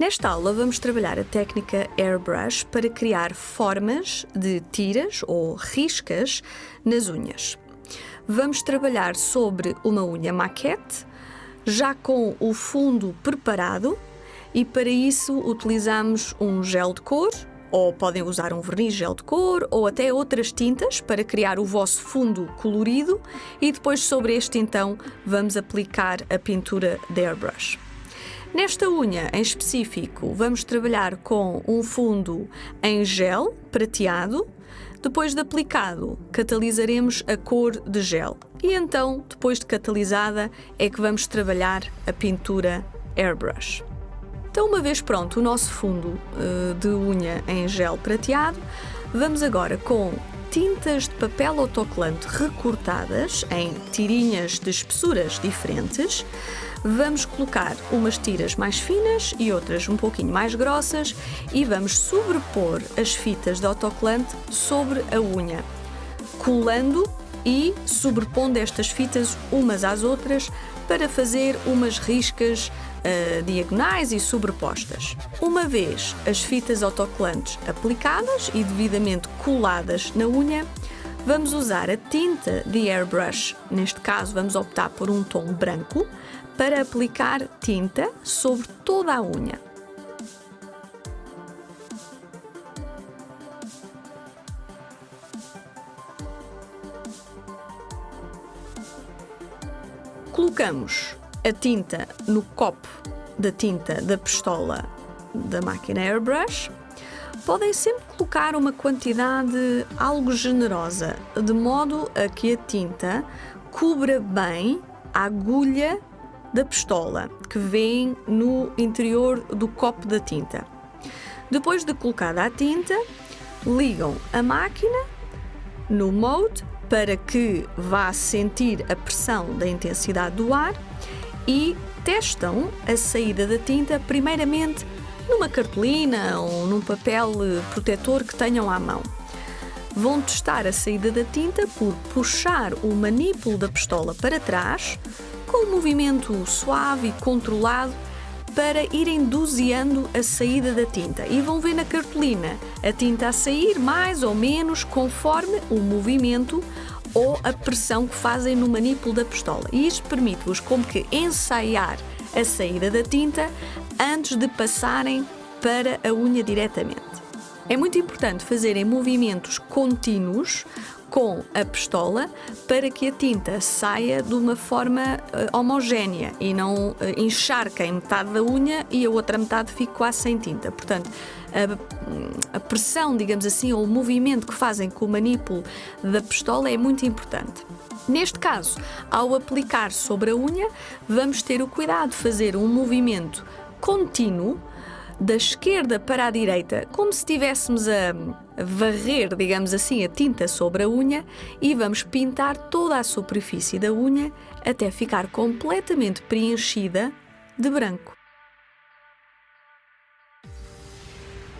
Nesta aula vamos trabalhar a técnica Airbrush para criar formas de tiras ou riscas nas unhas. Vamos trabalhar sobre uma unha maquete, já com o fundo preparado, e para isso utilizamos um gel de cor, ou podem usar um verniz gel de cor, ou até outras tintas para criar o vosso fundo colorido, e depois sobre este então vamos aplicar a pintura de Airbrush. Nesta unha em específico vamos trabalhar com um fundo em gel prateado. Depois de aplicado, catalisaremos a cor de gel e então, depois de catalisada, é que vamos trabalhar a pintura Airbrush. Então, uma vez pronto o nosso fundo de unha em gel prateado, vamos agora com tintas de papel autocolante recortadas em tirinhas de espessuras diferentes. Vamos colocar umas tiras mais finas e outras um pouquinho mais grossas e vamos sobrepor as fitas de autocolante sobre a unha, colando e sobrepondo estas fitas umas às outras para fazer umas riscas diagonais e sobrepostas. Uma vez as fitas autocolantes aplicadas e devidamente coladas na unha, vamos usar a tinta de Airbrush, neste caso vamos optar por um tom branco, para aplicar tinta sobre toda a unha. Colocamos a tinta no copo da tinta da pistola da máquina Airbrush. Podem sempre colocar uma quantidade algo generosa, de modo a que a tinta cubra bem a agulha da pistola que vem no interior do copo da tinta. Depois de colocada a tinta, ligam a máquina no mode para que vá sentir a pressão da intensidade do ar e testam a saída da tinta primeiramente numa cartolina ou num papel protetor que tenham à mão. Vão testar a saída da tinta por puxar o manípulo da pistola para trás com um movimento suave e controlado para irem doseando a saída da tinta. E vão ver na cartolina a tinta a sair mais ou menos conforme o movimento ou a pressão que fazem no manípulo da pistola. E isto permite-vos como que ensaiar a saída da tinta antes de passarem para a unha diretamente. É muito importante fazerem movimentos contínuos com a pistola para que a tinta saia de uma forma homogénea e não encharquem metade da unha e a outra metade fique quase sem tinta. Portanto, a pressão, digamos assim, ou o movimento que fazem com o manípulo da pistola é muito importante. Neste caso, ao aplicar sobre a unha, vamos ter o cuidado de fazer um movimento contínuo da esquerda para a direita, como se estivéssemos a varrer, digamos assim, a tinta sobre a unha, e vamos pintar toda a superfície da unha até ficar completamente preenchida de branco.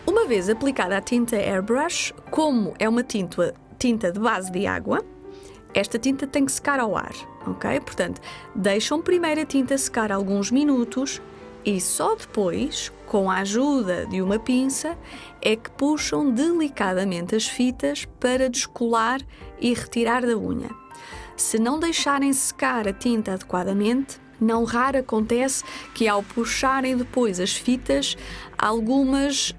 Uma vez aplicada a tinta Airbrush, como é uma tinta de base de água, esta tinta tem que secar ao ar, ok? Portanto, deixam primeiro a tinta secar alguns minutos e só depois, com a ajuda de uma pinça, é que puxam delicadamente as fitas para descolar e retirar da unha. Se não deixarem secar a tinta adequadamente, não raro acontece que ao puxarem depois as fitas, algumas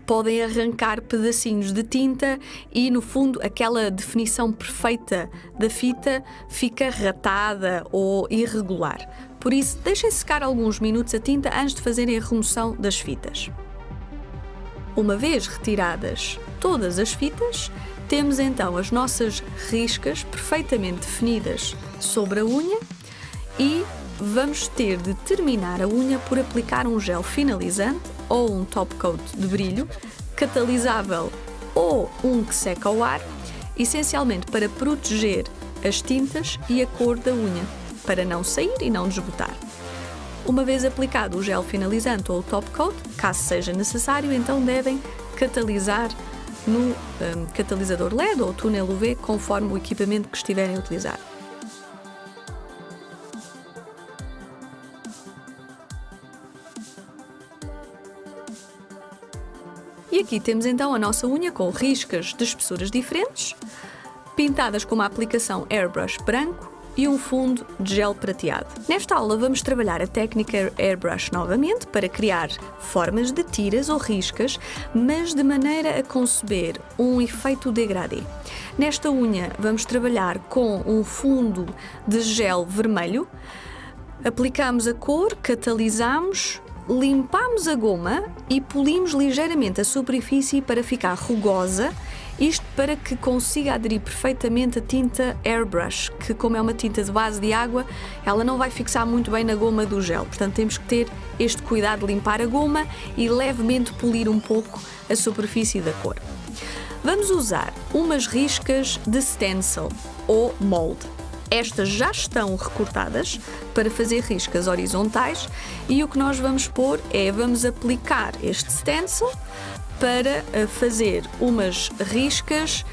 podem arrancar pedacinhos de tinta e, no fundo, aquela definição perfeita da fita fica ratada ou irregular. Por isso, deixem secar alguns minutos a tinta antes de fazerem a remoção das fitas. Uma vez retiradas todas as fitas, temos então as nossas riscas perfeitamente definidas sobre a unha e vamos ter de terminar a unha por aplicar um gel finalizante ou um top coat de brilho, catalisável ou um que seca ao ar, essencialmente para proteger as tintas e a cor da unha, para não sair e não desbotar. Uma vez aplicado o gel finalizante ou o top coat, caso seja necessário, então devem catalisar no catalisador LED ou túnel UV, conforme o equipamento que estiverem a utilizar. E aqui temos então a nossa unha com riscas de espessuras diferentes, pintadas com uma aplicação airbrush branco e um fundo de gel prateado. Nesta aula vamos trabalhar a técnica airbrush novamente para criar formas de tiras ou riscas, mas de maneira a conceber um efeito degradê. Nesta unha vamos trabalhar com um fundo de gel vermelho, aplicamos a cor, catalisamos, limpamos a goma e polimos ligeiramente a superfície para ficar rugosa, isto para que consiga aderir perfeitamente a tinta airbrush, que como é uma tinta de base de água, ela não vai fixar muito bem na goma do gel, portanto temos que ter este cuidado de limpar a goma e levemente polir um pouco a superfície da cor. Vamos usar umas riscas de stencil ou mold. Estas já estão recortadas para fazer riscas horizontais e o que nós vamos pôr vamos aplicar este stencil para fazer umas riscas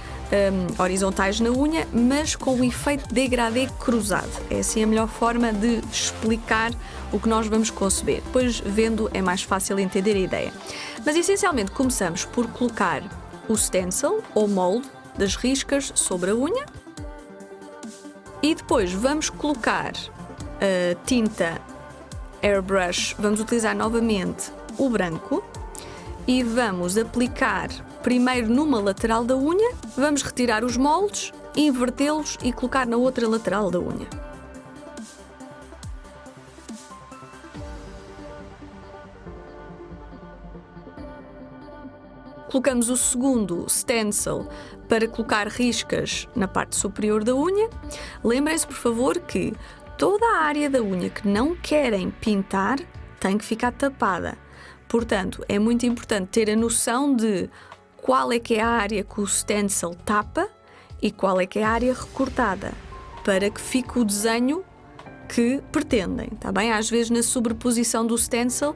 horizontais na unha, mas com o efeito degradê cruzado. É assim a melhor forma de explicar o que nós vamos conceber. Depois, vendo, é mais fácil entender a ideia. Mas, essencialmente, começamos por colocar o stencil ou mold das riscas sobre a unha. E depois vamos colocar a tinta airbrush, vamos utilizar novamente o branco e vamos aplicar primeiro numa lateral da unha, vamos retirar os moldes, invertê-los e colocar na outra lateral da unha. Colocamos o segundo stencil para colocar riscas na parte superior da unha. Lembrem-se, por favor, que toda a área da unha que não querem pintar tem que ficar tapada. Portanto, é muito importante ter a noção de qual é que é a área que o stencil tapa e qual é que é a área recortada, para que fique o desenho que pretendem, tá bem? Às vezes na sobreposição do stencil,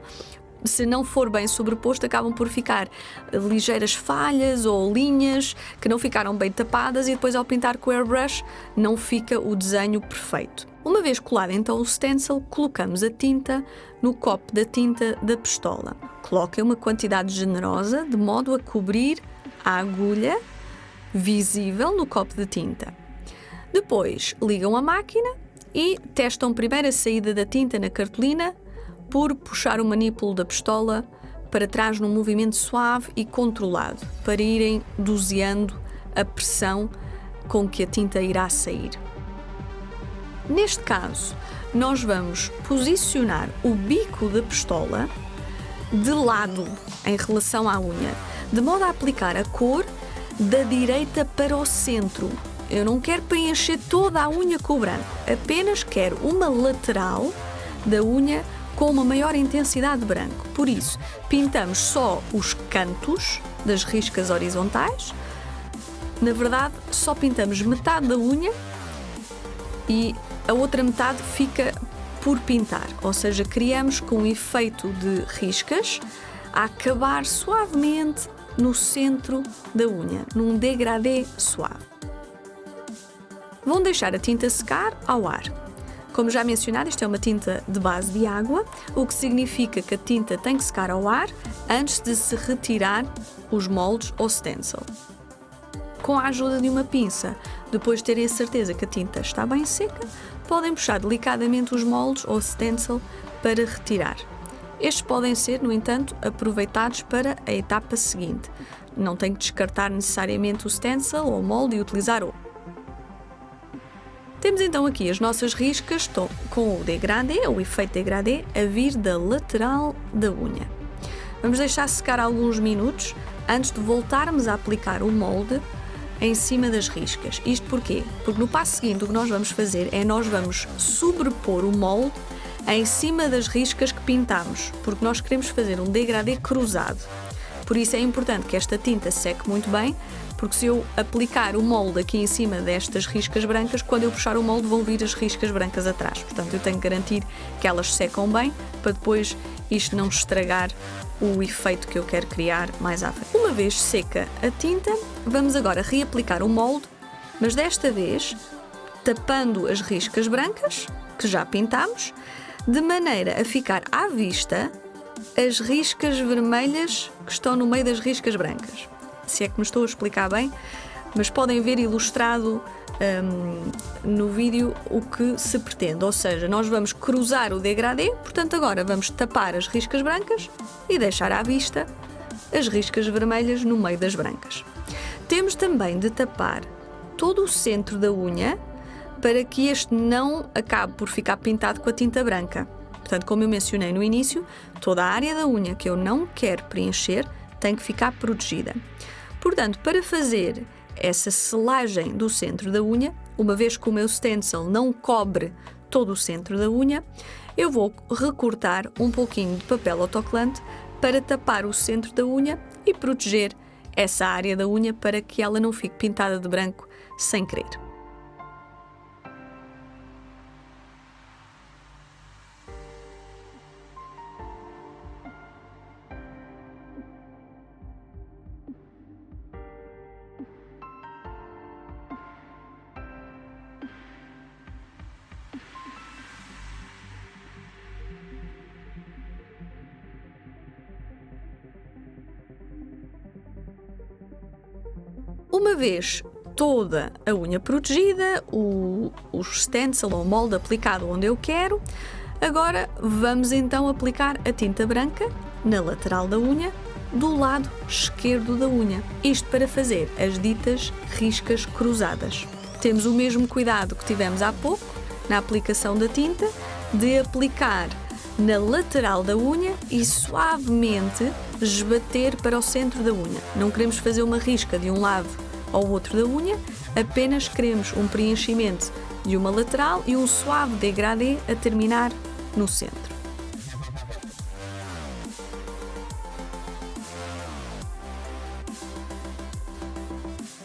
se não for bem sobreposto, acabam por ficar ligeiras falhas ou linhas que não ficaram bem tapadas e depois ao pintar com o airbrush não fica o desenho perfeito. Uma vez colado então o stencil, colocamos a tinta no copo da tinta da pistola. Coloquem uma quantidade generosa de modo a cobrir a agulha visível no copo de tinta. Depois ligam a máquina e testam primeiro a saída da tinta na cartolina por puxar o manípulo da pistola para trás num movimento suave e controlado, para irem doseando a pressão com que a tinta irá sair. Neste caso, nós vamos posicionar o bico da pistola de lado em relação à unha, de modo a aplicar a cor da direita para o centro. Eu não quero preencher toda a unha com o branco, apenas quero uma lateral da unha com uma maior intensidade de branco. Por isso, pintamos só os cantos das riscas horizontais. Na verdade, só pintamos metade da unha e a outra metade fica por pintar, ou seja, criamos com um efeito de riscas a acabar suavemente no centro da unha, num degradê suave. Vão deixar a tinta secar ao ar. Como já mencionado, isto é uma tinta de base de água, o que significa que a tinta tem que secar ao ar antes de se retirar os moldes ou stencil. Com a ajuda de uma pinça, depois de terem a certeza que a tinta está bem seca, podem puxar delicadamente os moldes ou stencil para retirar. Estes podem ser, no entanto, aproveitados para a etapa seguinte. Não tem que descartar necessariamente o stencil ou molde e utilizar outro. Temos então aqui as nossas riscas com o degradê, o efeito degradê, a vir da lateral da unha. Vamos deixar secar alguns minutos antes de voltarmos a aplicar o molde em cima das riscas. Isto porquê? Porque no passo seguinte o que nós vamos fazer é nós vamos sobrepor o molde em cima das riscas que pintamos, porque nós queremos fazer um degradê cruzado. Por isso é importante que esta tinta seque muito bem, porque se eu aplicar o molde aqui em cima destas riscas brancas, quando eu puxar o molde vão vir as riscas brancas atrás. Portanto, eu tenho que garantir que elas secam bem, para depois isto não estragar o efeito que eu quero criar mais à frente. Uma vez seca a tinta, vamos agora reaplicar o molde, mas desta vez tapando as riscas brancas, que já pintámos, de maneira a ficar à vista as riscas vermelhas que estão no meio das riscas brancas. Se é que me estou a explicar bem, mas podem ver ilustrado no vídeo o que se pretende. Ou seja, nós vamos cruzar o degradê, portanto agora vamos tapar as riscas brancas e deixar à vista as riscas vermelhas no meio das brancas. Temos também de tapar todo o centro da unha para que este não acabe por ficar pintado com a tinta branca. Portanto, como eu mencionei no início, toda a área da unha que eu não quero preencher tem que ficar protegida. Portanto, para fazer essa selagem do centro da unha, uma vez que o meu stencil não cobre todo o centro da unha, eu vou recortar um pouquinho de papel autocolante para tapar o centro da unha e proteger essa área da unha para que ela não fique pintada de branco sem querer. Uma vez toda a unha protegida, o stencil ou molde aplicado onde eu quero, agora vamos então aplicar a tinta branca na lateral da unha, do lado esquerdo da unha. Isto para fazer as ditas riscas cruzadas. Temos o mesmo cuidado que tivemos há pouco na aplicação da tinta, de aplicar na lateral da unha e suavemente esbater para o centro da unha. Não queremos fazer uma risca de um lado ao outro da unha, apenas queremos um preenchimento de uma lateral e um suave degradê a terminar no centro.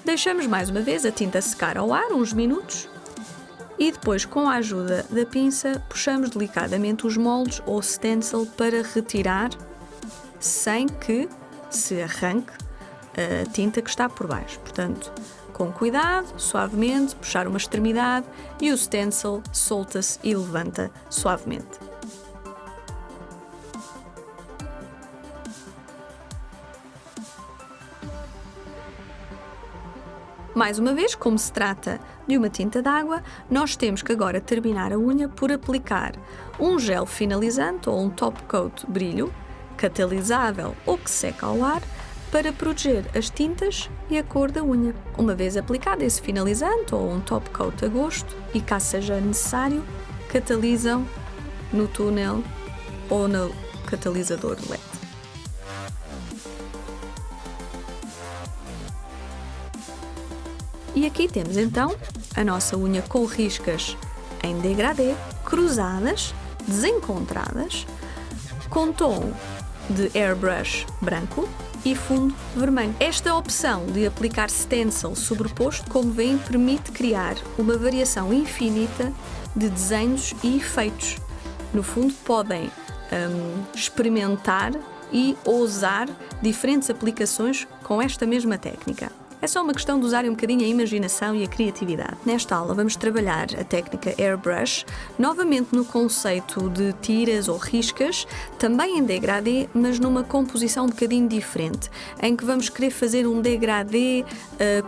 Deixamos mais uma vez a tinta secar ao ar, uns minutos, e depois, com a ajuda da pinça, puxamos delicadamente os moldes ou stencil para retirar sem que se arranque a tinta que está por baixo. Portanto, com cuidado, suavemente, puxar uma extremidade e o stencil solta-se e levanta suavemente. Mais uma vez, como se trata de uma tinta d'água, nós temos que agora terminar a unha por aplicar um gel finalizante ou um top coat brilho, catalisável ou que seca ao ar, para proteger as tintas e a cor da unha. Uma vez aplicado esse finalizante ou um top coat a gosto, e caso seja necessário, catalisam no túnel ou no catalisador LED. E aqui temos então a nossa unha com riscas em degradê, cruzadas, desencontradas, com tom de airbrush branco e fundo vermelho. Esta opção de aplicar stencil sobreposto, como veem, permite criar uma variação infinita de desenhos e efeitos. No fundo, podem experimentar e ousar diferentes aplicações com esta mesma técnica. É só uma questão de usarem um bocadinho a imaginação e a criatividade. Nesta aula vamos trabalhar a técnica airbrush, novamente no conceito de tiras ou riscas, também em degradê, mas numa composição um bocadinho diferente, em que vamos querer fazer um degradê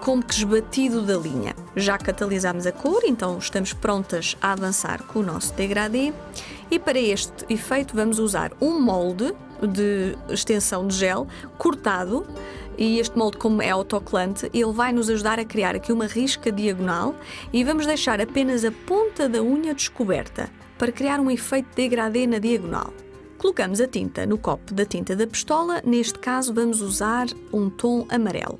como que esbatido da linha. Já catalisámos a cor, então estamos prontas a avançar com o nosso degradê, e para este efeito vamos usar um molde de extensão de gel cortado. E este molde, como é autocolante, ele vai nos ajudar a criar aqui uma risca diagonal e vamos deixar apenas a ponta da unha descoberta para criar um efeito de degradê na diagonal. Colocamos a tinta no copo da tinta da pistola, neste caso vamos usar um tom amarelo.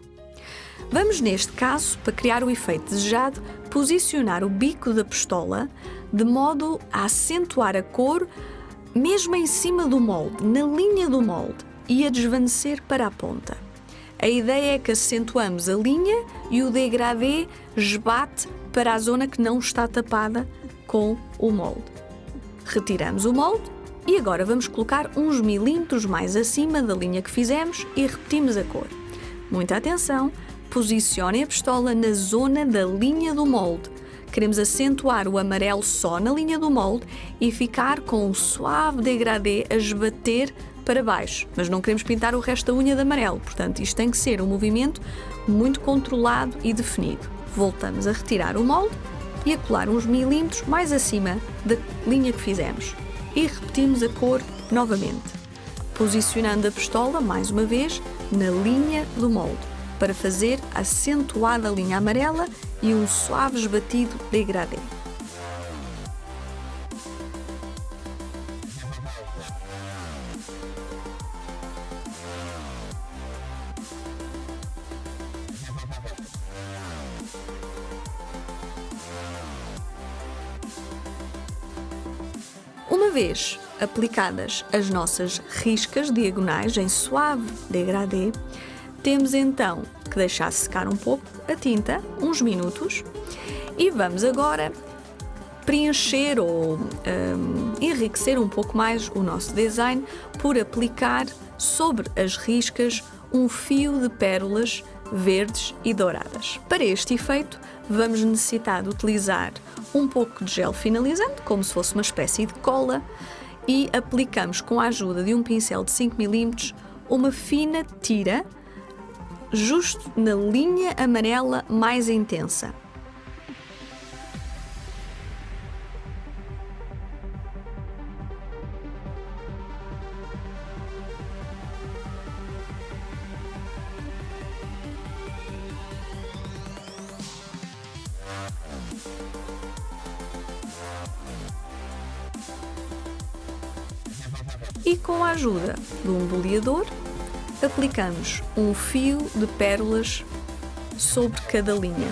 Vamos, neste caso, para criar o efeito desejado, posicionar o bico da pistola de modo a acentuar a cor mesmo em cima do molde, na linha do molde, e a desvanecer para a ponta. A ideia é que acentuamos a linha e o degradê esbate para a zona que não está tapada com o molde. Retiramos o molde e agora vamos colocar uns milímetros mais acima da linha que fizemos e repetimos a cor. Muita atenção, posicionem a pistola na zona da linha do molde. Queremos acentuar o amarelo só na linha do molde e ficar com um suave degradê a esbater para baixo, mas não queremos pintar o resto da unha de amarelo, portanto isto tem que ser um movimento muito controlado e definido. Voltamos a retirar o molde e a colar uns milímetros mais acima da linha que fizemos. E repetimos a cor novamente, posicionando a pistola, mais uma vez, na linha do molde, para fazer a acentuada linha amarela e um suave esbatido degradê. Uma vez aplicadas as nossas riscas diagonais em suave degradê, temos então que deixar secar um pouco a tinta, uns minutos, e vamos agora preencher ou enriquecer um pouco mais o nosso design por aplicar sobre as riscas um fio de pérolas verdes e douradas. Para este efeito, vamos necessitar de utilizar um pouco de gel finalizante, como se fosse uma espécie de cola, e aplicamos com a ajuda de um pincel de 5 mm uma fina tira justo na linha amarela mais intensa. E com a ajuda de um boleador, aplicamos um fio de pérolas sobre cada linha.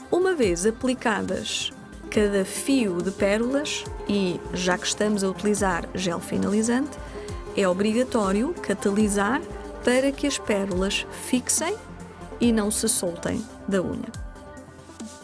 Uma vez aplicadas cada fio de pérolas, e já que estamos a utilizar gel finalizante, é obrigatório catalisar para que as pérolas fixem e não se soltem da unha.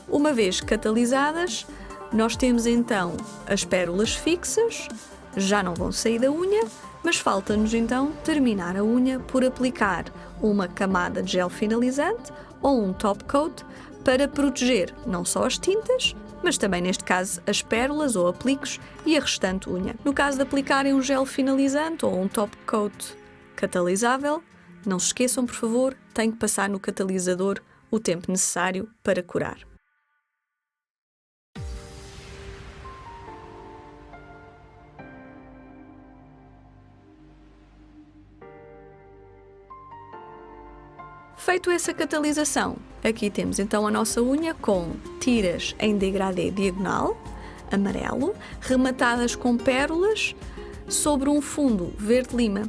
Uma vez catalisadas, nós temos então as pérolas fixas, já não vão sair da unha, mas falta-nos então terminar a unha por aplicar uma camada de gel finalizante ou um top coat para proteger não só as tintas, mas também, neste caso, as pérolas ou apliques e a restante unha. No caso de aplicarem um gel finalizante ou um top coat catalisável, não se esqueçam, por favor, tem que passar no catalisador o tempo necessário para curar. Feito essa catalisação, aqui temos então a nossa unha com tiras em degradê diagonal, amarelo, rematadas com pérolas sobre um fundo verde-lima.